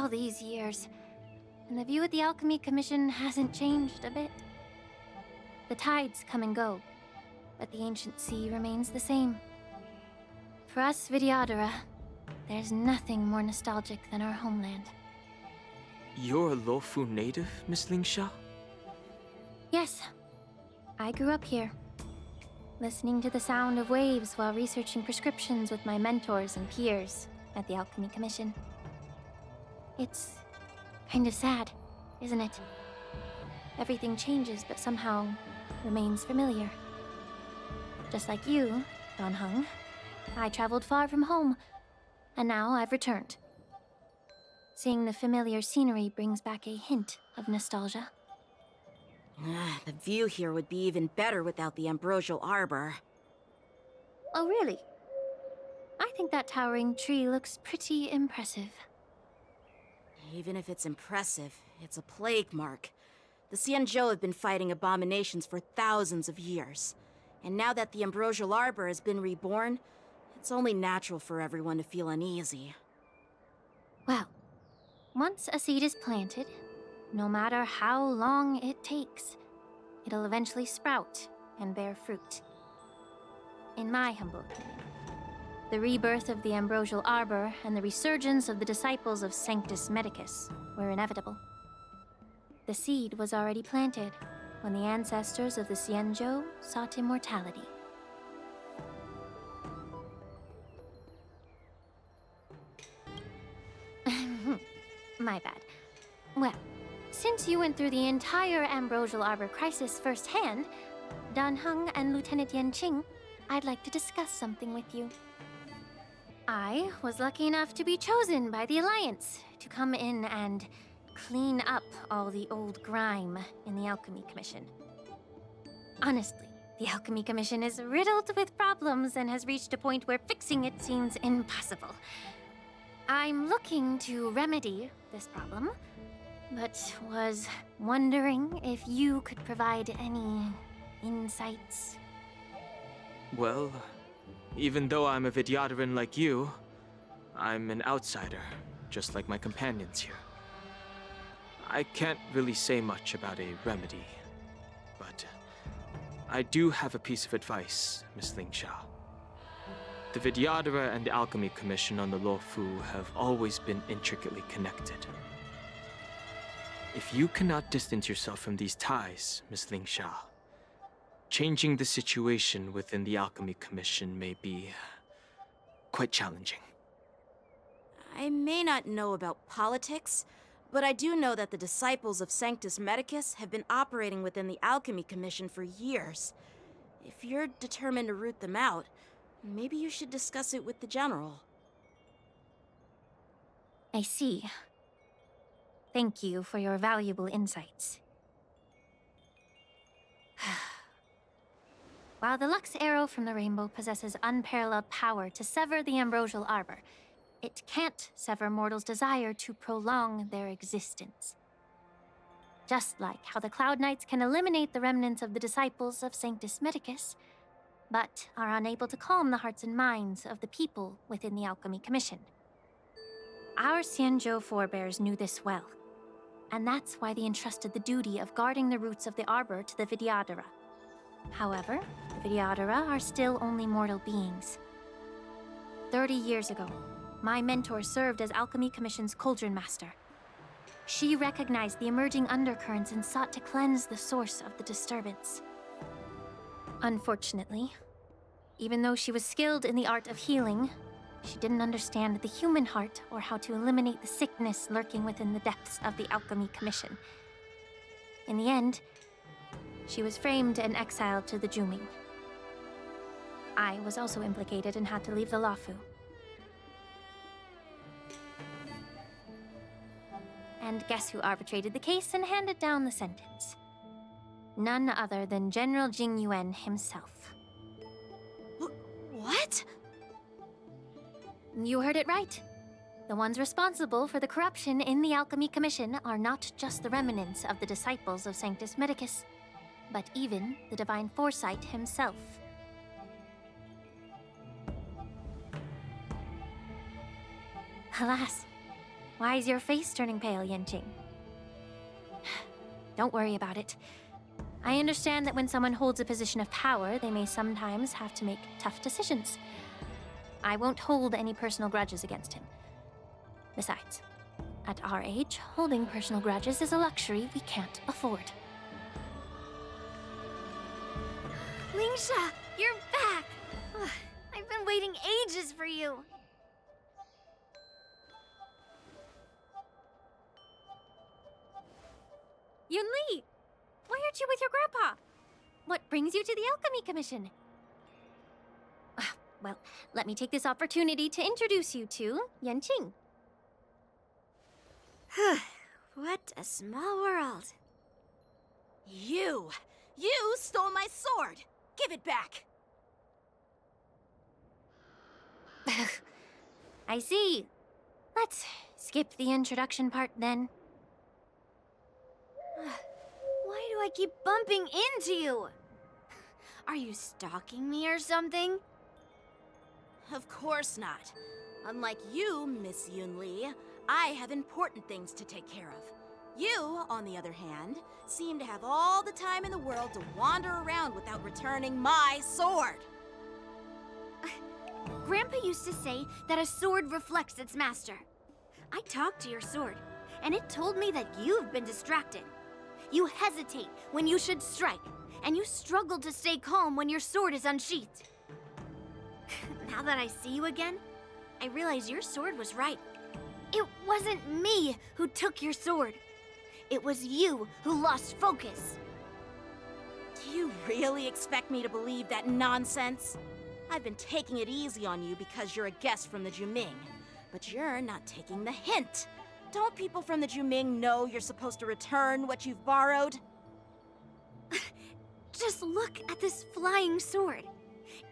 all these years, and the view of the Alchemy Commission hasn't changed a bit. The tides come and go, but the ancient sea remains the same. For us Vidyadhara, there's nothing more nostalgic than our homeland. You're a Luofu native, Miss Lingsha? Yes. I grew up here, listening to the sound of waves while researching prescriptions with my mentors and peers at the Alchemy Commission. It's kind of sad, isn't it? Everything changes but somehow remains familiar. Just like you, Don Hung, I traveled far from home, and now I've returned. Seeing the familiar scenery brings back a hint of nostalgia. The view here would be even better without the ambrosial arbor. Oh, really? I think that towering tree looks pretty impressive. Even if it's impressive, it's a plague mark. The Xianzhou have been fighting abominations for thousands of years. And now that the ambrosial arbor has been reborn, it's only natural for everyone to feel uneasy. Well, once a seed is planted, no matter how long it takes, it'll eventually sprout and bear fruit. In my humble opinion, the rebirth of the ambrosial arbor and the resurgence of the disciples of Sanctus Medicus were inevitable. The seed was already planted when the ancestors of the Xianzhou sought immortality. My bad. Well, since you went through the entire ambrosial arbor crisis firsthand, Dan Heng and Lieutenant Yanqing, I'd like to discuss something with you. I was lucky enough to be chosen by the Alliance to come in and clean up all the old grime in the Alchemy Commission. Honestly, the Alchemy Commission is riddled with problems and has reached a point where fixing it seems impossible. I'm looking to remedy this problem, but was wondering if you could provide any insights. Well, even though I'm a Vidyadharan like you, I'm an outsider, just like my companions here. I can't really say much about a remedy, but I do have a piece of advice, Miss Lingsha. The Vidyadhara and the Alchemy Commission on the Luofu have always been intricately connected. If you cannot distance yourself from these ties, Miss Lingsha, changing the situation within the Alchemy Commission may be quite challenging. I may not know about politics, but I do know that the disciples of Sanctus Medicus have been operating within the Alchemy Commission for years. If you're determined to root them out, maybe you should discuss it with the General. I see. Thank you for your valuable insights. While the Lux Arrow from the Rainbow possesses unparalleled power to sever the ambrosial arbor, it can't sever mortals' desire to prolong their existence. Just like how the Cloud Knights can eliminate the remnants of the disciples of Sanctus Medicus, but are unable to calm the hearts and minds of the people within the Alchemy Commission. Our Xianzhou forebears knew this well, and that's why they entrusted the duty of guarding the roots of the arbor to the Vidyadhara. However, the Vidyadhara are still only mortal beings. 30 years ago, my mentor served as Alchemy Commission's Cauldron Master. She recognized the emerging undercurrents and sought to cleanse the source of the disturbance. Unfortunately, even though she was skilled in the art of healing, she didn't understand the human heart or how to eliminate the sickness lurking within the depths of the Alchemy Commission. In the end, she was framed and exiled to the Juming. I was also implicated and had to leave the Luofu. And guess who arbitrated the case and handed down the sentence? None other than General Jing Yuan himself. What? You heard it right. The ones responsible for the corruption in the Alchemy Commission are not just the remnants of the disciples of Sanctus Medicus, but even the Divine Foresight himself. Alas, Why is your face turning pale, Yanqing? Don't worry about it. I understand that when someone holds a position of power, they may sometimes have to make tough decisions. I won't hold any personal grudges against him. Besides, at our age, holding personal grudges is a luxury we can't afford. Lingsha, you're back! Ugh, I've been waiting ages for you. Yunli! Why aren't you with your grandpa? What brings you to the Alchemy Commission? Well, let me take this opportunity to introduce you to Yanqing. What a small world. You stole my sword! Give it back! I see. Let's skip the introduction part then. Why do I keep bumping into you? Are you stalking me or something? Of course not. Unlike you, Miss Yunli, I have important things to take care of. You, on the other hand, seem to have all the time in the world to wander around without returning my sword. Grandpa used to say that a sword reflects its master. I talked to your sword, and it told me that you've been distracted. You hesitate when you should strike, and you struggle to stay calm when your sword is unsheathed. Now that I see you again, I realize your sword was right. It wasn't me who took your sword. It was you who lost focus. Do you really expect me to believe that nonsense? I've been taking it easy on you because you're a guest from the Juming, but you're not taking the hint. Don't people from the Juming know you're supposed to return what you've borrowed? Just look at this flying sword.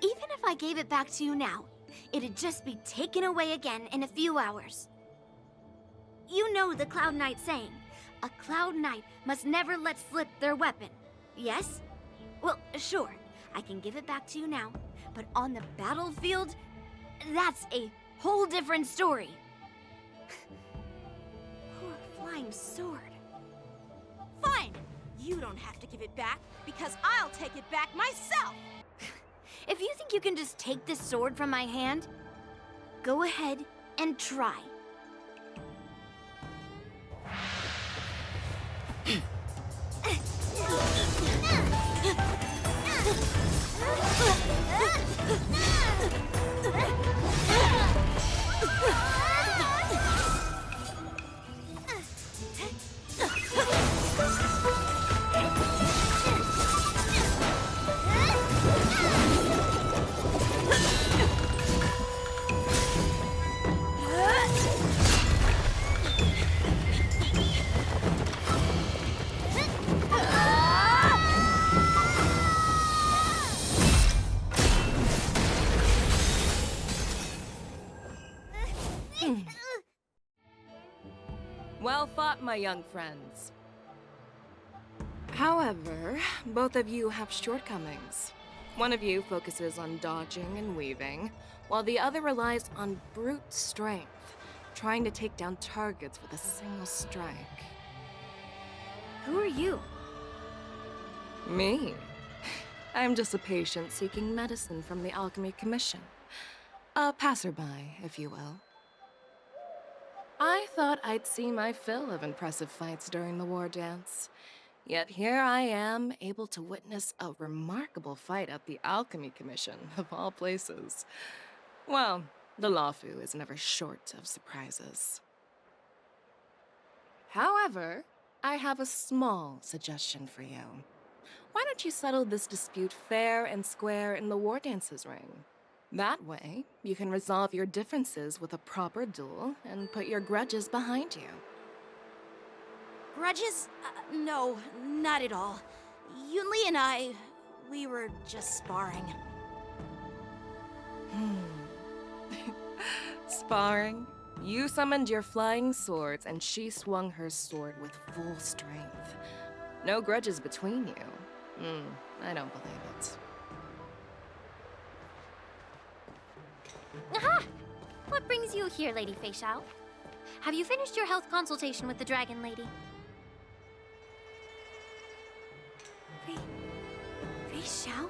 Even if I gave it back to you now, it'd just be taken away again in a few hours. You know the Cloud Knight saying, a Cloud Knight must never let slip their weapon. Yes? Well, sure, I can give it back to you now, but on the battlefield, that's a whole different story. Poor flying sword. Fine! You don't have to give it back, because I'll take it back myself! If you think you can just take this sword from my hand, go ahead and try. Well fought, my young friends. However, both of you have shortcomings. One of you focuses on dodging and weaving, while the other relies on brute strength, trying to take down targets with a single strike. Who are you? Me? I'm just a patient seeking medicine from the Alchemy Commission. A passerby, if you will. I thought I'd see my fill of impressive fights during the war dance. Yet here I am, able to witness a remarkable fight at the Alchemy Commission, of all places. Well, the Lafu is never short of surprises. However, I have a small suggestion for you. Why don't you settle this dispute fair and square in the war dance's ring? That way, you can resolve your differences with a proper duel and put your grudges behind you. Grudges? No, not at all. Yunli and we were just sparring. Sparring? You summoned your flying swords and she swung her sword with full strength. No grudges between you. I don't believe it. Aha! What brings you here, Lady Fei Xiao? have you finished your health consultation with the Dragon Lady? Fei Xiao?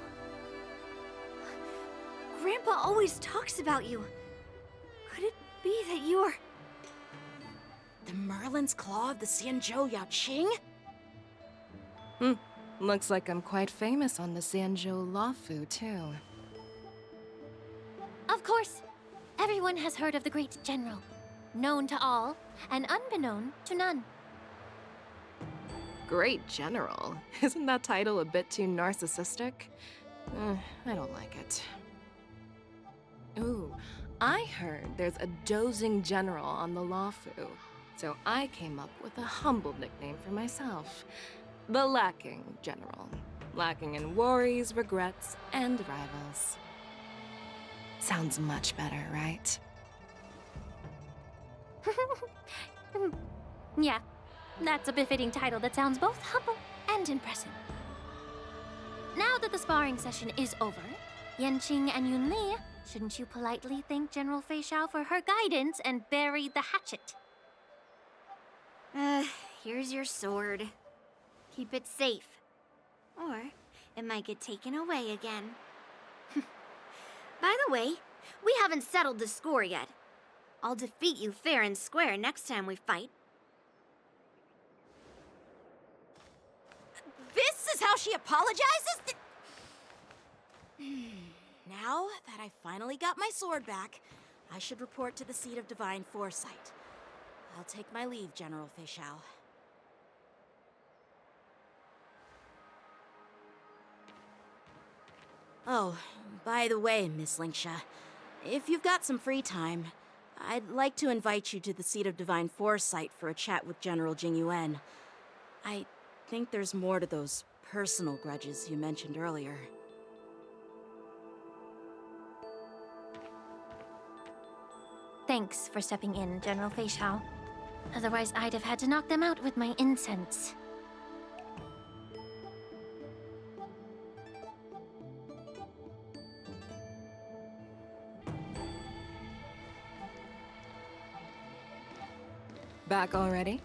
Grandpa always talks about you. Could it be that you're... The Merlin's Claw of the Xianzhou Yaoqing? Looks like I'm quite famous on the Xianzhou Luofu, too. Of course. Everyone has heard of the great general. Known to all, and unbeknown to none. Great General? Isn't that title a bit too narcissistic? I don't like it. Ooh, I heard there's a dozing general on the Luofu, so I came up with a humble nickname for myself. The Lacking General. Lacking in worries, regrets, and rivals. Sounds much better, right? Yeah, that's a befitting title that sounds both humble and impressive. Now that the sparring session is over, Yanqing and Yunli, shouldn't you politely thank General Fei Xiao for her guidance and bury the hatchet? Here's your sword. Keep it safe. Or it might get taken away again. By the way, we haven't settled the score yet. I'll defeat you fair and square next time we fight. This is how she apologizes? Now that I finally got my sword back, I should report to the seat of divine foresight. I'll take my leave, General Fei Xiao. Oh, by the way, Miss Linksha, if you've got some free time, I'd like to invite you to the seat of divine foresight for a chat with General Jingyuan. I think there's more to those personal grudges you mentioned earlier. Thanks for stepping in, General Fei Xiao. Otherwise, I'd have had to knock them out with my incense. Back already?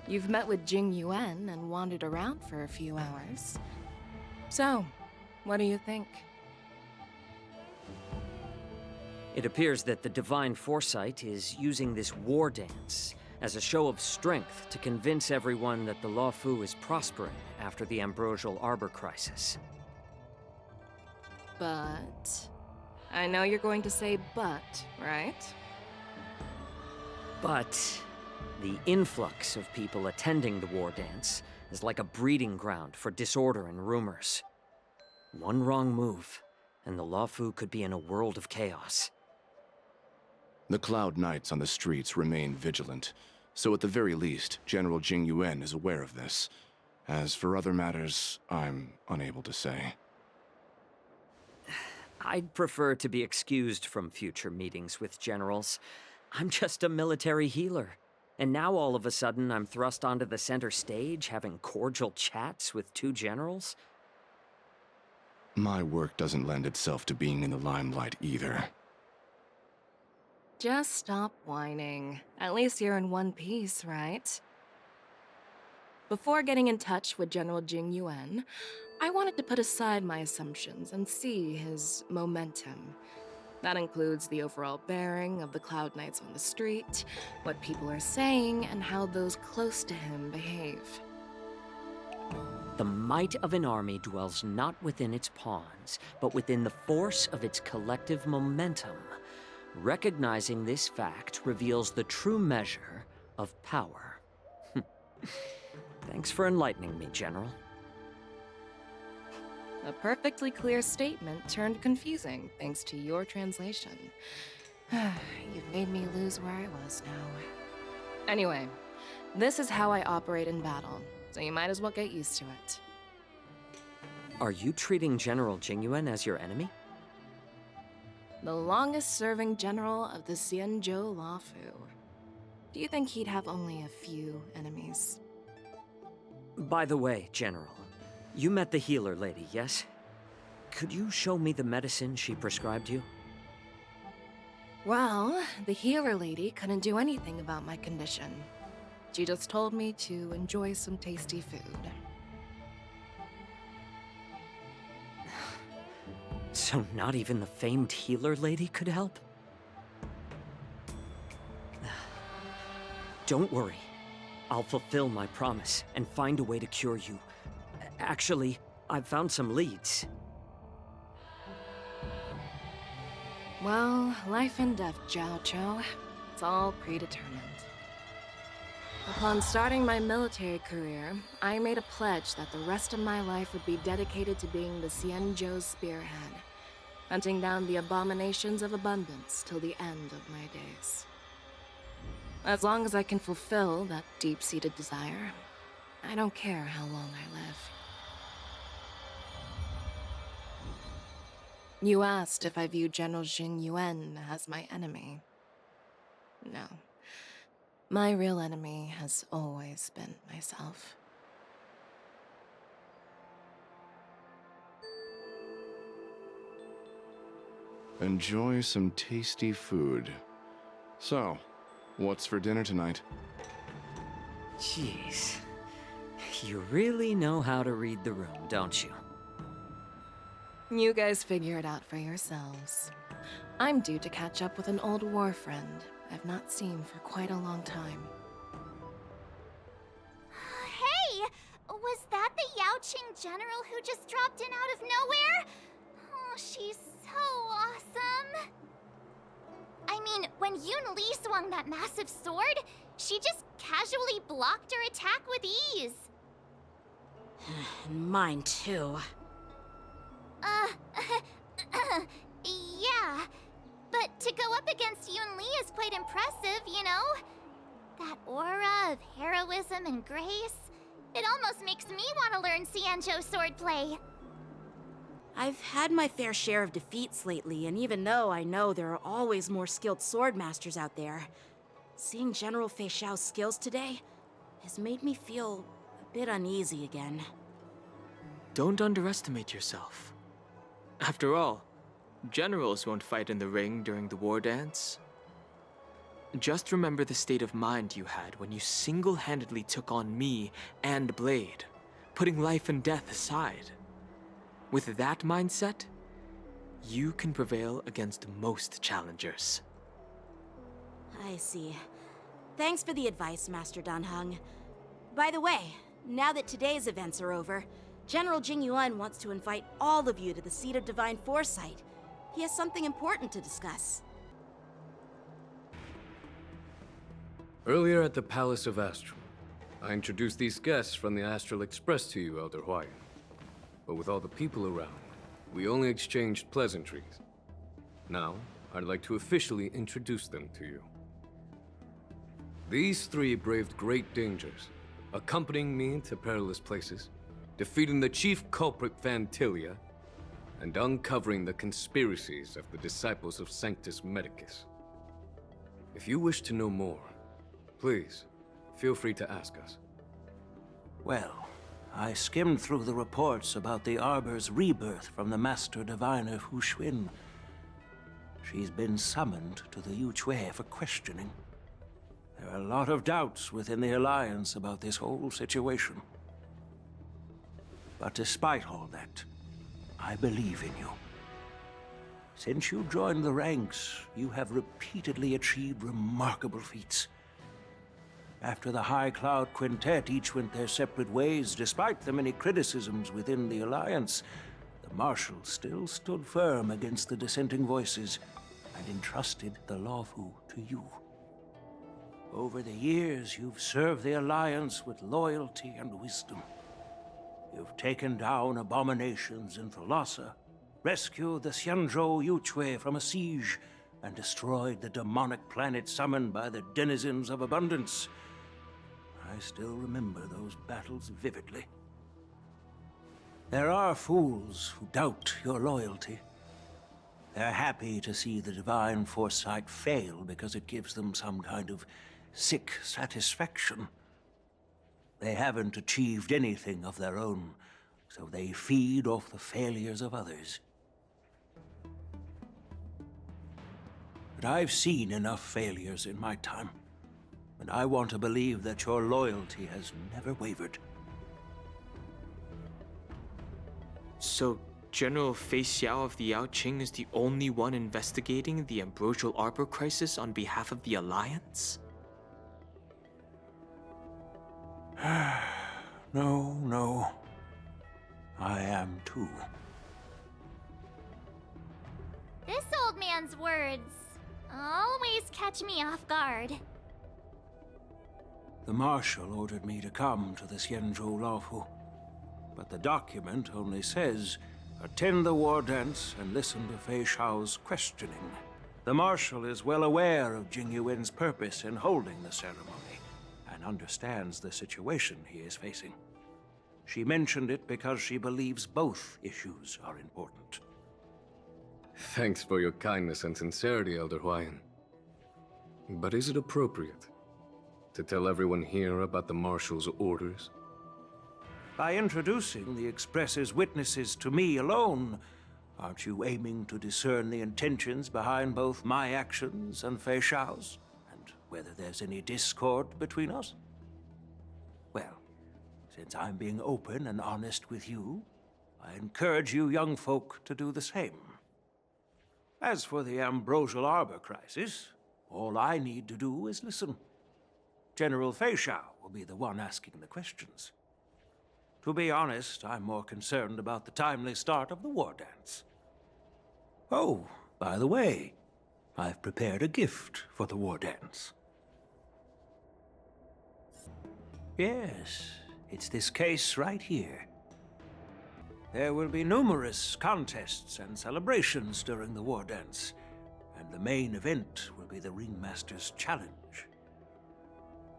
You've met with Jing Yuan and wandered around for a few hours. So, what do you think? It appears that the Divine Foresight is using this war dance as a show of strength to convince everyone that the Luofu is prospering after the Ambrosial Arbor crisis. But... I know you're going to say but, right? But the influx of people attending the war dance is like a breeding ground for disorder and rumors. One wrong move, and the Luofu could be in a world of chaos. The Cloud Knights on the streets remain vigilant, so at the very least, General Jingyuan is aware of this. As for other matters, I'm unable to say. I'd prefer to be excused from future meetings with generals. I'm just a military healer. And now all of a sudden I'm thrust onto the center stage having cordial chats with two generals? My work doesn't lend itself to being in the limelight either. Just stop whining. At least you're in one piece, right? Before getting in touch with General Jing Yuan, I wanted to put aside my assumptions and see his momentum. That includes the overall bearing of the Cloud Knights on the street, what people are saying, and how those close to him behave. The might of an army dwells not within its pawns, but within the force of its collective momentum. Recognizing this fact reveals the true measure of power. Thanks for enlightening me, General. A perfectly clear statement turned confusing thanks to your translation. You've made me lose where I was now. Anyway, this is how I operate in battle, so you might as well get used to it. Are you treating General Jingyuan as your enemy? The longest-serving general of the Xianzhou Luofu. Do you think he'd have only a few enemies? By the way, General, you met the healer lady, yes? Could you show me the medicine she prescribed you? Well, the healer lady couldn't do anything about my condition. She just told me to enjoy some tasty food. So not even the famed healer lady could help? Don't worry. I'll fulfill my promise and find a way to cure you. Actually, I've found some leads. Well, life and death, Jiao Chou. It's all predetermined. Upon starting my military career, I made a pledge that the rest of my life would be dedicated to being the Xianzhou spearhead, hunting down the abominations of abundance till the end of my days. As long as I can fulfill that deep-seated desire, I don't care how long I live. You asked if I view General Jing Yuan as my enemy. No. My real enemy has always been myself. Enjoy some tasty food. So, what's for dinner tonight? Jeez. You really know how to read the room, don't you? You guys figure it out for yourselves. I'm due to catch up with an old war friend I've not seen for quite a long time. Hey! Was that the Yaoqing general who just dropped in out of nowhere? Oh, she's so awesome. I mean, when Yunli swung that massive sword, she just casually blocked her attack with ease. Mine too. Yeah. But to go up against Yunli is quite impressive, you know? That aura of heroism and grace. It almost makes me want to learn Xianzhou swordplay. I've had my fair share of defeats lately, and even though I know there are always more skilled swordmasters out there, seeing General Fei Xiao's skills today has made me feel a bit uneasy again. Don't underestimate yourself. After all, generals won't fight in the ring during the war dance. Just remember the state of mind you had when you single-handedly took on me and Blade, putting life and death aside. With that mindset, you can prevail against most challengers. I see. Thanks for the advice, Master Danheng. By the way, now that today's events are over, General Jing Yuan wants to invite all of you to the Seat of Divine Foresight. He has something important to discuss. Earlier at the Palace of Astral, I introduced these guests from the Astral Express to you, Elder Huayan. But with all the people around, we only exchanged pleasantries. Now, I'd like to officially introduce them to you. These three braved great dangers, accompanying me to perilous places, defeating the chief culprit Vantilia, and uncovering the conspiracies of the disciples of Sanctus Medicus. If you wish to know more, please, feel free to ask us. Well, I skimmed through the reports about the Arbor's rebirth from the Master Diviner Hu Xuan. She's been summoned to the Yu Chui for questioning. There are a lot of doubts within the Alliance about this whole situation. But despite all that, I believe in you. Since you joined the ranks, you have repeatedly achieved remarkable feats. After the High Cloud Quintet each went their separate ways, despite the many criticisms within the Alliance, the Marshal still stood firm against the dissenting voices and entrusted the Lawfu to you. Over the years, you've served the Alliance with loyalty and wisdom. You've taken down abominations in Thalassa, rescued the Xianzhou Yu Chui from a siege, and destroyed the demonic planet summoned by the denizens of abundance. I still remember those battles vividly. There are fools who doubt your loyalty. They're happy to see the divine foresight fail because it gives them some kind of sick satisfaction. They haven't achieved anything of their own, so they feed off the failures of others. but I've seen enough failures in my time. And I want to believe that your loyalty has never wavered. So, General Fei Xiao of the Yaoqing is the only one investigating the Ambrosial Arbor crisis on behalf of the Alliance? No. I am too. This old man's words always catch me off guard. The Marshal ordered me to come to the Xianzhou Laofu, but the document only says, attend the war dance and listen to Fei Xiao's questioning. The Marshal is well aware of Jing Yuan's purpose in holding the ceremony, and understands the situation he is facing. She mentioned it because she believes both issues are important. Thanks for your kindness and sincerity, Elder Huayan. But is it appropriate to tell everyone here about the Marshal's orders? By introducing the Express's witnesses to me alone, aren't you aiming to discern the intentions behind both my actions and Fei Xiao's? And whether there's any discord between us? Well, since I'm being open and honest with you, I encourage you young folk to do the same. As for the Ambrosial Arbor crisis, all I need to do is listen. General Fei Xiao will be the one asking the questions. To be honest, I'm more concerned about the timely start of the war dance. Oh, by the way, I've prepared a gift for the war dance. Yes, it's this case right here. There will be numerous contests and celebrations during the war dance, and the main event will be the Ringmaster's Challenge.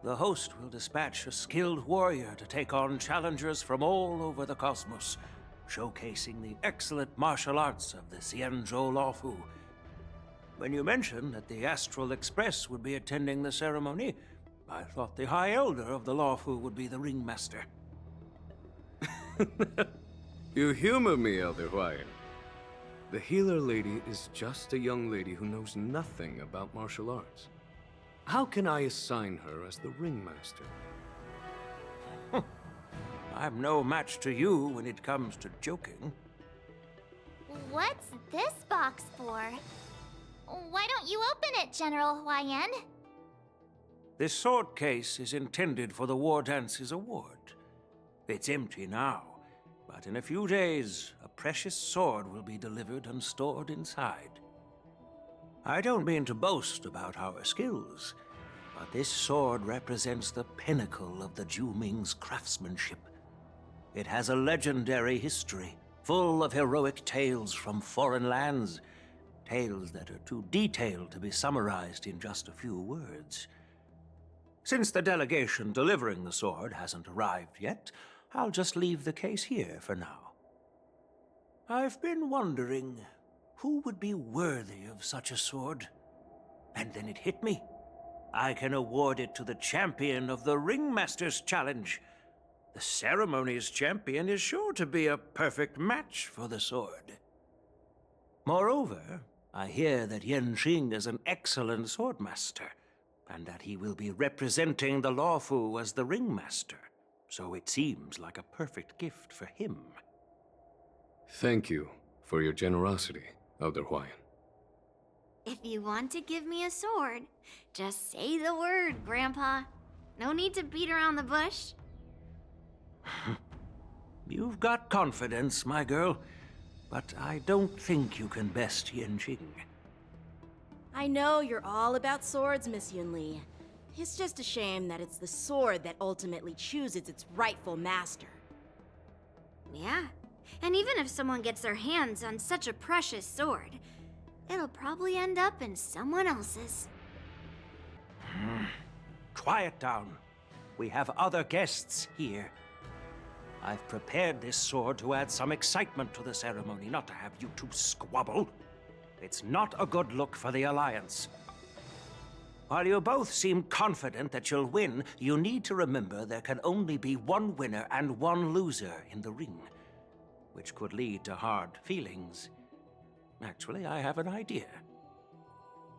The host will dispatch a skilled warrior to take on challengers from all over the cosmos, showcasing the excellent martial arts of the Xianzhou Laofu. When you mentioned that the Astral Express would be attending the ceremony, I thought the High Elder of the Laofu would be the Ringmaster. You humor me, Elder Huayan. The healer lady is just a young lady who knows nothing about martial arts. How can I assign her as the Ringmaster? I'm no match to you when it comes to joking. What's this box for? Why don't you open it, General Huayan? This sword case is intended for the War Dance's award. It's empty now, but in a few days, a precious sword will be delivered and stored inside. I don't mean to boast about our skills, but this sword represents the pinnacle of the Zhu-Ming's craftsmanship. It has a legendary history, full of heroic tales from foreign lands, tales that are too detailed to be summarized in just a few words. Since the delegation delivering the sword hasn't arrived yet, I'll just leave the case here for now. I've been wondering, who would be worthy of such a sword? And then it hit me. I can award it to the champion of the Ringmaster's Challenge. The ceremony's champion is sure to be a perfect match for the sword. Moreover, I hear that Yanqing is an excellent swordmaster, and that he will be representing the Laofu as the Ringmaster, so it seems like a perfect gift for him. Thank you for your generosity, Elder Huayan. If you want to give me a sword, just say the word, Grandpa. No need to beat around the bush. You've got confidence, my girl, but I don't think you can best Yanqing. I know you're all about swords, Miss Yunli. It's just a shame that it's the sword that ultimately chooses its rightful master. Yeah, and even if someone gets their hands on such a precious sword, it'll probably end up in someone else's. Quiet down. We have other guests here. I've prepared this sword to add some excitement to the ceremony, not to have you two squabble. It's not a good look for the Alliance. While you both seem confident that you'll win, you need to remember there can only be one winner and one loser in the ring, which could lead to hard feelings. Actually, I have an idea.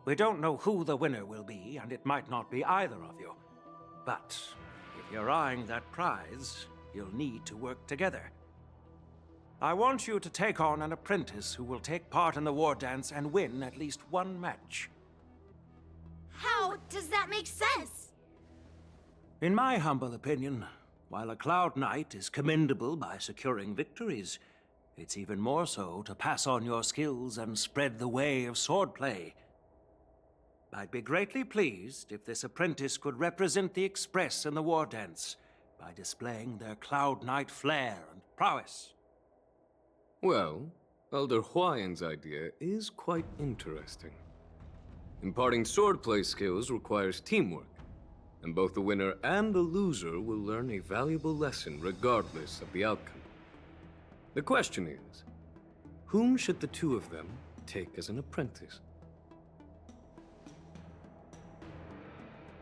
We don't know who the winner will be, and it might not be either of you. But if you're eyeing that prize, you'll need to work together. I want you to take on an apprentice who will take part in the war dance and win at least one match. How does that make sense? In my humble opinion, while a Cloud Knight is commendable by securing victories, it's even more so to pass on your skills and spread the way of swordplay. I'd be greatly pleased if this apprentice could represent the Express in the war dance by displaying their Cloud Knight flair and prowess. Well, Elder Huayan's idea is quite interesting. Imparting swordplay skills requires teamwork, and both the winner and the loser will learn a valuable lesson regardless of the outcome. The question is, whom should the two of them take as an apprentice?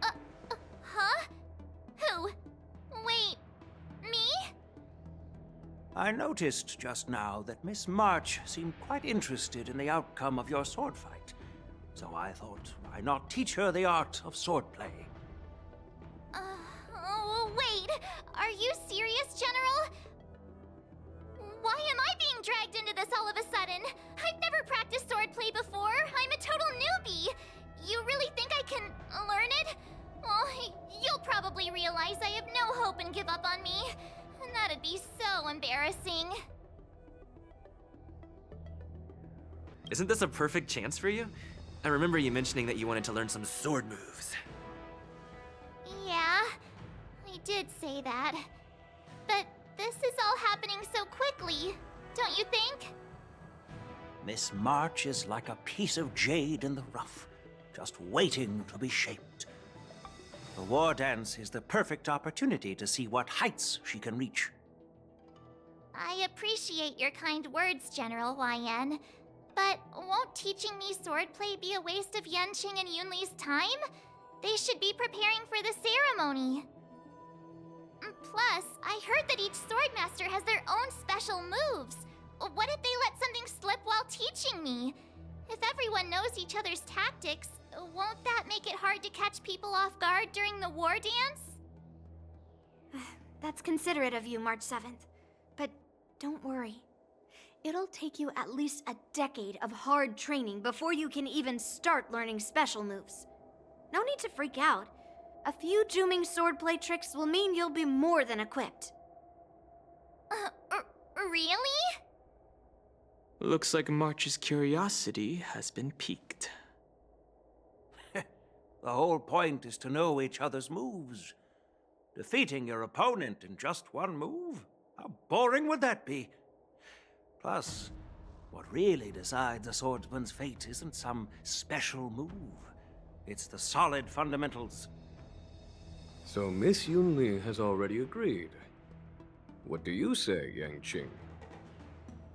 Huh? Who? Wait, me? I noticed just now that Miss March seemed quite interested in the outcome of your sword fight. So I thought, why not teach her the art of swordplay? Oh, wait. Are you serious, General? Why am I being dragged into this all of a sudden? I've never practiced swordplay before. I'm a total newbie. You really think I can learn it? Well, you'll probably realize I have no hope and give up on me. And that'd be so embarrassing. Isn't this a perfect chance for you? I remember you mentioning that you wanted to learn some sword moves. Yeah, I did say that. But this is all happening so quickly, don't you think? Miss March is like a piece of jade in the rough, just waiting to be shaped. The war dance is the perfect opportunity to see what heights she can reach. I appreciate your kind words, General YN. But won't teaching me swordplay be a waste of Yanqing and Yunli's time? They should be preparing for the ceremony. Plus, I heard that each swordmaster has their own special moves. What if they let something slip while teaching me? If everyone knows each other's tactics, won't that make it hard to catch people off guard during the war dance? That's considerate of you, March 7th. But don't worry. It'll take you at least a decade of hard training before you can even start learning special moves. No need to freak out. A few Juming swordplay tricks will mean you'll be more than equipped. Really? Looks like March's curiosity has been piqued. The whole point is to know each other's moves. Defeating your opponent in just one move? How boring would that be? Plus, what really decides a swordsman's fate isn't some special move. It's the solid fundamentals. So Miss Yunli has already agreed. What do you say, Yanqing?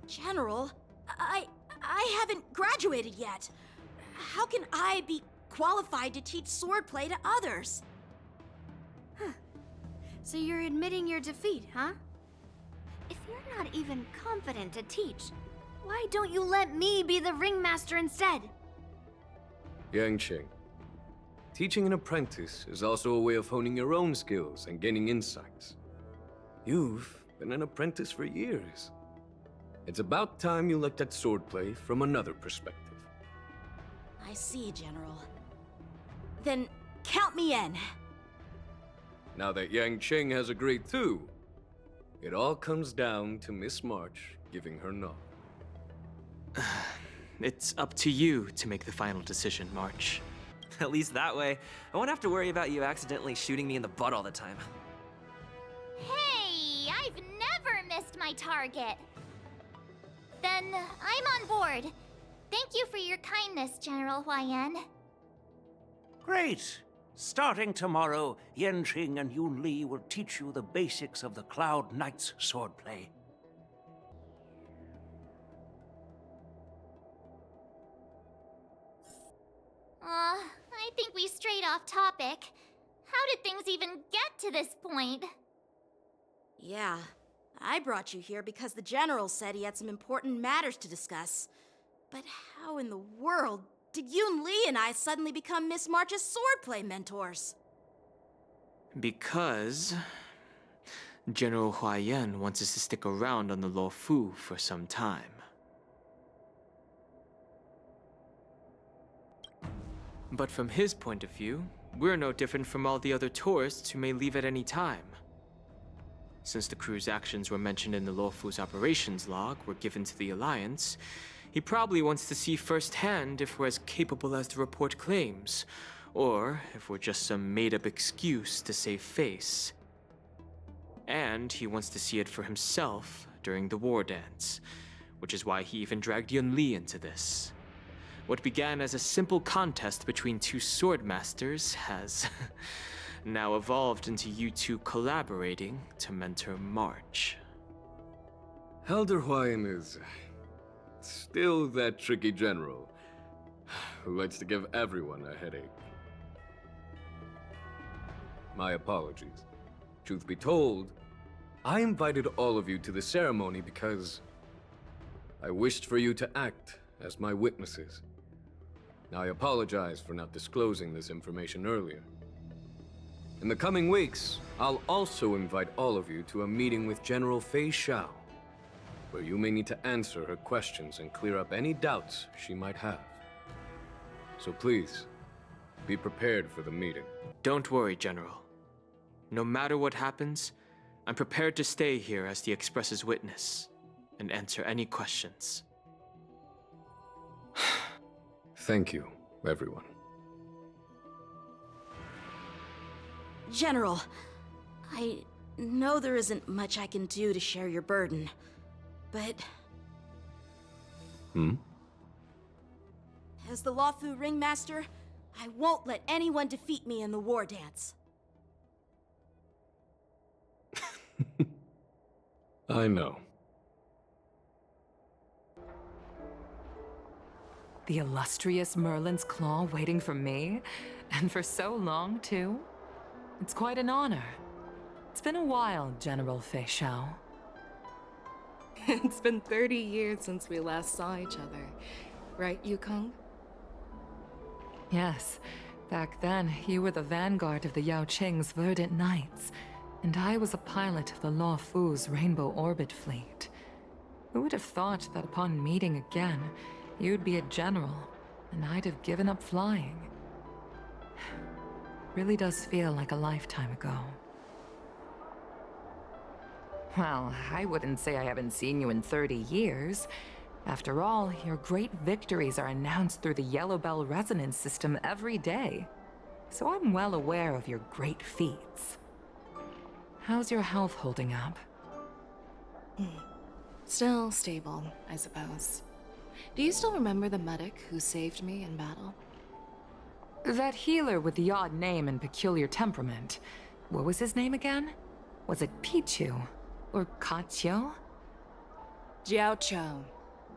General, I haven't graduated yet. How can I be qualified to teach swordplay to others? So you're admitting your defeat, huh? If you're not even confident to teach, why don't you let me be the ringmaster instead? Yanqing, teaching an apprentice is also a way of honing your own skills and gaining insights. You've been an apprentice for years. It's about time you looked at swordplay from another perspective. I see, General. Then count me in. Now that Yanqing has agreed too, it all comes down to Miss March giving her nod. It's up to you to make the final decision, March. At least that way, I won't have to worry about you accidentally shooting me in the butt all the time. Hey, I've never missed my target. Then I'm on board. Thank you for your kindness, General YN. Great! Starting tomorrow, Yanqing and Yunli will teach you the basics of the Cloud Knight's swordplay. I think we strayed off topic. How did things even get to this point? Yeah, I brought you here because the General said he had some important matters to discuss. But how in the world did Yunli and I suddenly become Miss March's swordplay mentors? Because General Huaiyan wants us to stick around on the Luofu for some time. But from his point of view, we're no different from all the other tourists who may leave at any time. Since the crew's actions were mentioned in the Luofu's operations log were given to the Alliance, he probably wants to see firsthand if we're as capable as the report claims, or if we're just some made-up excuse to save face. And he wants to see it for himself during the war dance, which is why he even dragged Yunli into this. What began as a simple contest between two sword masters has now evolved into you two collaborating to mentor March. Elder Huaiyan is still that tricky general who likes to give everyone a headache. My apologies. Truth be told, I invited all of you to the ceremony because I wished for you to act as my witnesses. I apologize for not disclosing this information earlier. In the coming weeks, I'll also invite all of you to a meeting with General Fei Xiao, where you may need to answer her questions and clear up any doubts she might have. So please, be prepared for the meeting. Don't worry, General. No matter what happens, I'm prepared to stay here as the Express's witness and answer any questions. Thank you, everyone. General, I know there isn't much I can do to share your burden, but... As the Luofu ringmaster, I won't let anyone defeat me in the war dance. I know. The illustrious Merlin's claw waiting for me? And for so long, too? It's quite an honor. It's been a while, General Fei Xiao. It's been 30 years since we last saw each other. Right, Yukong? Yes. Back then, you were the vanguard of the Yao Qing's Verdant Knights, and I was a pilot of the Luofu's Rainbow Orbit Fleet. Who would have thought that upon meeting again, you'd be a general, and I'd have given up flying? Really does feel like a lifetime ago. Well, I wouldn't say I haven't seen you in 30 years. After all, your great victories are announced through the Yellow Bell resonance system every day. So I'm well aware of your great feats. How's your health holding up? Still stable, I suppose. Do you still remember the medic who saved me in battle? That healer with the odd name and peculiar temperament. What was his name again? Was it Pichu? Or Kachio? Jiao Cho.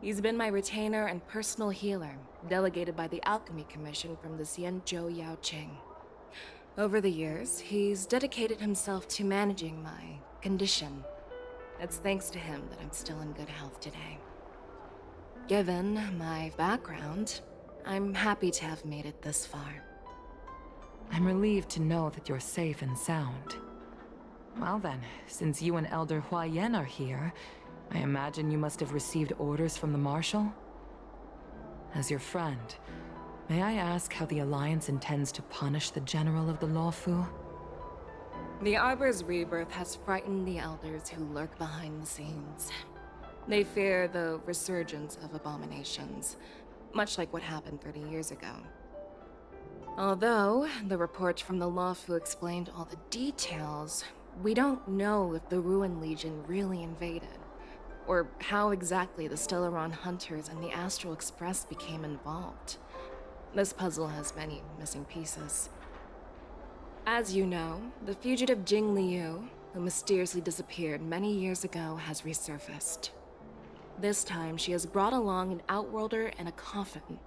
He's been my retainer and personal healer, delegated by the Alchemy Commission from the Xianzhou Yao Qing. Over the years, he's dedicated himself to managing my condition. It's thanks to him that I'm still in good health today. Given my background, I'm happy to have made it this far. I'm relieved to know that you're safe and sound. Well then, since you and Elder Huaiyan are here, I imagine you must have received orders from the Marshal? As your friend, may I ask how the Alliance intends to punish the General of the Luofu? The Arbor's rebirth has frightened the elders who lurk behind the scenes. They fear the resurgence of abominations, much like what happened 30 years ago. Although the report from the Luofu explained all the details, we don't know if the Ruin Legion really invaded, or how exactly the Stellaron Hunters and the Astral Express became involved. This puzzle has many missing pieces. As you know, the fugitive Jing Liu, who mysteriously disappeared many years ago, has resurfaced. This time, she has brought along an Outworlder and a coffin,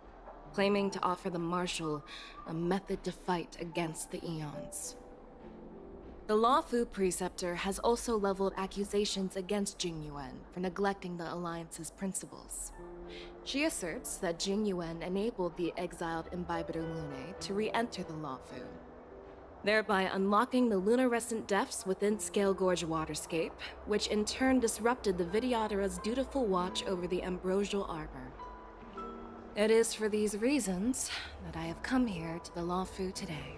claiming to offer the Marshal a method to fight against the Eons. The Luofu Preceptor has also leveled accusations against Jing Yuan for neglecting the Alliance's principles. She asserts that Jing Yuan enabled the exiled Imbibitor Lunae to re-enter the Luofu, thereby unlocking the lunarescent depths within Scale Gorge waterscape, which in turn disrupted the Videodara's dutiful watch over the Ambrosial Arbor. It is for these reasons that I have come here to the Luofu today.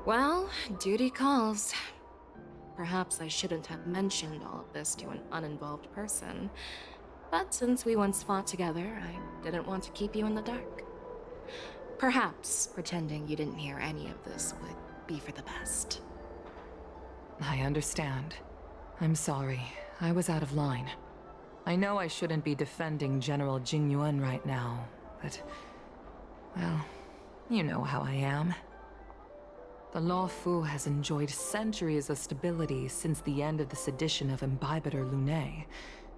Well, duty calls. Perhaps I shouldn't have mentioned all of this to an uninvolved person, but since we once fought together, I didn't want to keep you in the dark. Perhaps pretending you didn't hear any of this would be for the best. I understand. I'm sorry. I was out of line. I know I shouldn't be defending General Jing Yuan right now, but... well, you know how I am. The Luofu has enjoyed centuries of stability since the end of the sedition of Imbibitor Lunae,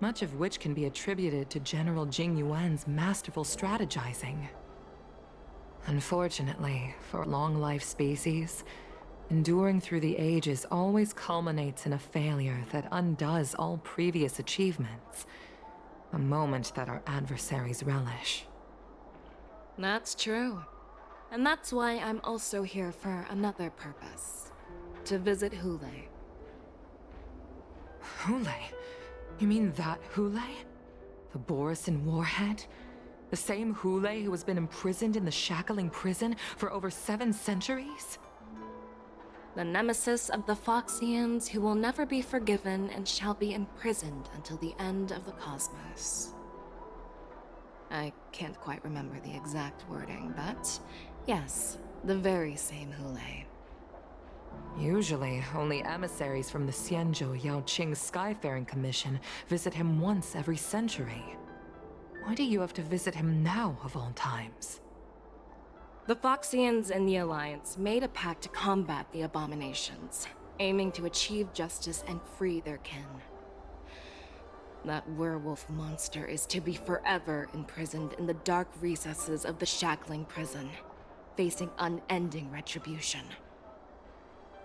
much of which can be attributed to General Jing Yuan's masterful strategizing. Unfortunately, for long-life species, enduring through the ages always culminates in a failure that undoes all previous achievements. A moment that our adversaries relish. That's true. And that's why I'm also here for another purpose. To visit Hulei. Hulei? You mean that Hulei? The Borisin warhead? The same Hulei who has been imprisoned in the Shackling prison for over 7 centuries? The nemesis of the Foxians who will never be forgiven and shall be imprisoned until the end of the cosmos. I can't quite remember the exact wording, but yes, the very same Hulei. Usually, only emissaries from the Xianzhou Yaoqing Skyfaring Commission visit him once every century. Why do you have to visit him now, of all times? The Foxians and the Alliance made a pact to combat the abominations, aiming to achieve justice and free their kin. That werewolf monster is to be forever imprisoned in the dark recesses of the Shackling prison, facing unending retribution.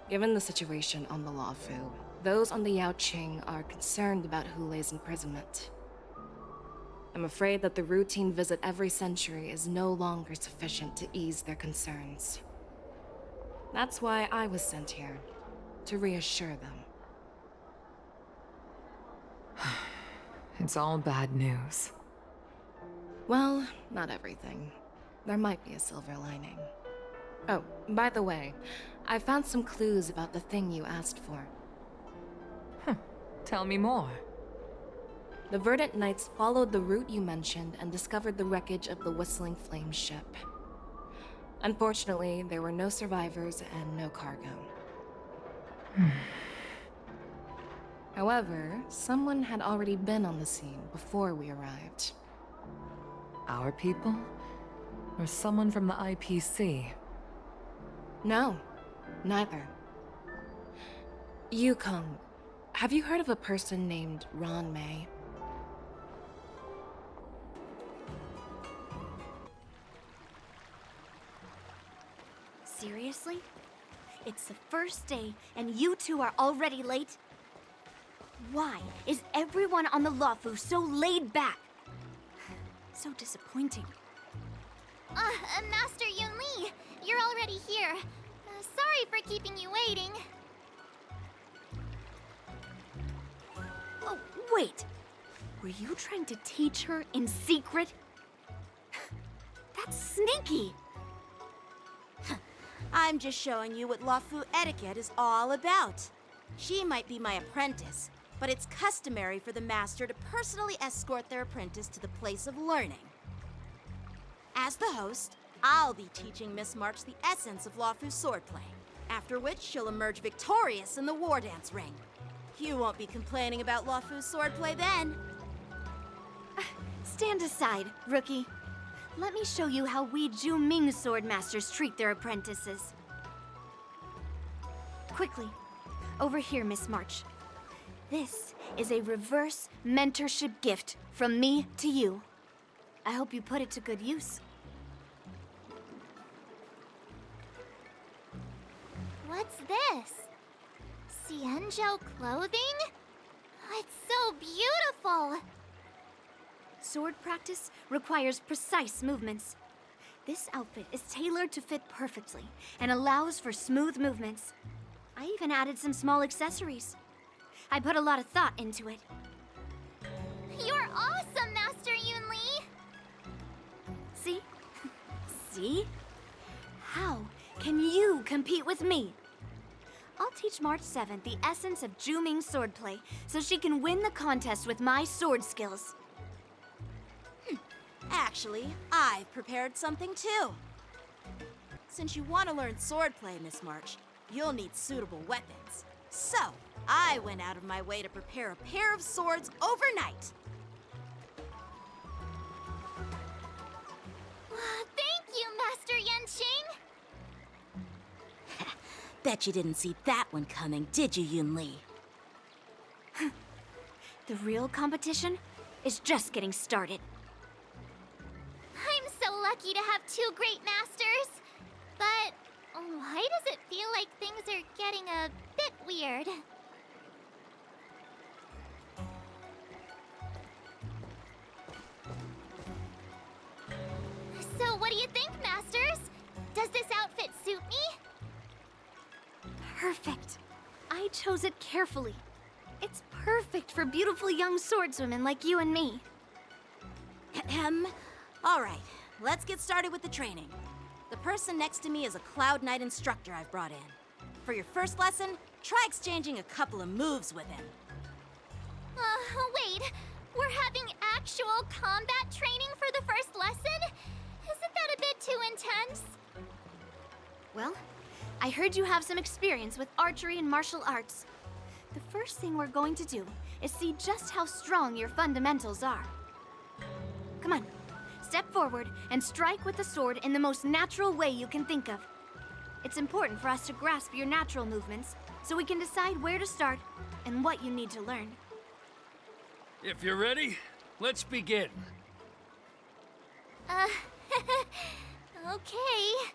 Given the situation on the Luofu, those on the Yaoqing are concerned about Hulei's imprisonment. I'm afraid that the routine visit every century is no longer sufficient to ease their concerns. That's why I was sent here, to reassure them. It's all bad news. Well, not everything. There might be a silver lining. Oh, by the way, I found some clues about the thing you asked for. Tell me more. The Verdant Knights followed the route you mentioned and discovered the wreckage of the Whistling Flame ship. Unfortunately, there were no survivors and no cargo. However, someone had already been on the scene before we arrived. Our people? Or someone from the IPC? No, neither. Yukong, have you heard of a person named Ron May? Seriously? It's the first day, and you two are already late? Why is everyone on the Luofu so laid back? So disappointing. Master Yunli, you're already here. Sorry for keeping you waiting. Oh, wait. Were you trying to teach her in secret? That's sneaky. I'm just showing you what Luofu etiquette is all about. She might be my apprentice, but it's customary for the master to personally escort their apprentice to the place of learning. As the host, I'll be teaching Miss March the essence of Luofu swordplay, after which she'll emerge victorious in the war dance ring. You won't be complaining about Luofu swordplay then. Stand aside, rookie. Let me show you how we Zhu-Ming swordmasters treat their apprentices. Quickly, over here, Miss March. This is a reverse mentorship gift from me to you. I hope you put it to good use. What's this? Xianzhou clothing? It's so beautiful! Sword practice requires precise movements. This outfit is tailored to fit perfectly and allows for smooth movements. I even added some small accessories. I put a lot of thought into it. You're awesome, Master Yunli! See? See? How can you compete with me? I'll teach March 7th the essence of Zhu swordplay so she can win the contest with my sword skills. Actually, I've prepared something too. Since you want to learn swordplay, Miss March, you'll need suitable weapons. So, I went out of my way to prepare a pair of swords overnight. Thank you, Master Yenqing! Bet you didn't see that one coming, did you, Yunli? The real competition is just getting started. I'm so lucky to have two great masters. But why does it feel like things are getting a bit weird? So what do you think, Masters? Does this outfit suit me? Perfect. I chose it carefully. It's perfect for beautiful young swordswomen like you and me. Ahem. All right, let's get started with the training. The person next to me is a Cloud Knight instructor I've brought in. For your first lesson, try exchanging a couple of moves with him. Wait. We're having actual combat training for the first lesson? Isn't that a bit too intense? Well, I heard you have some experience with archery and martial arts. The first thing we're going to do is see just how strong your fundamentals are. Come on, step forward and strike with the sword in the most natural way you can think of. It's important for us to grasp your natural movements so we can decide where to start and what you need to learn. If you're ready, let's begin. Okay.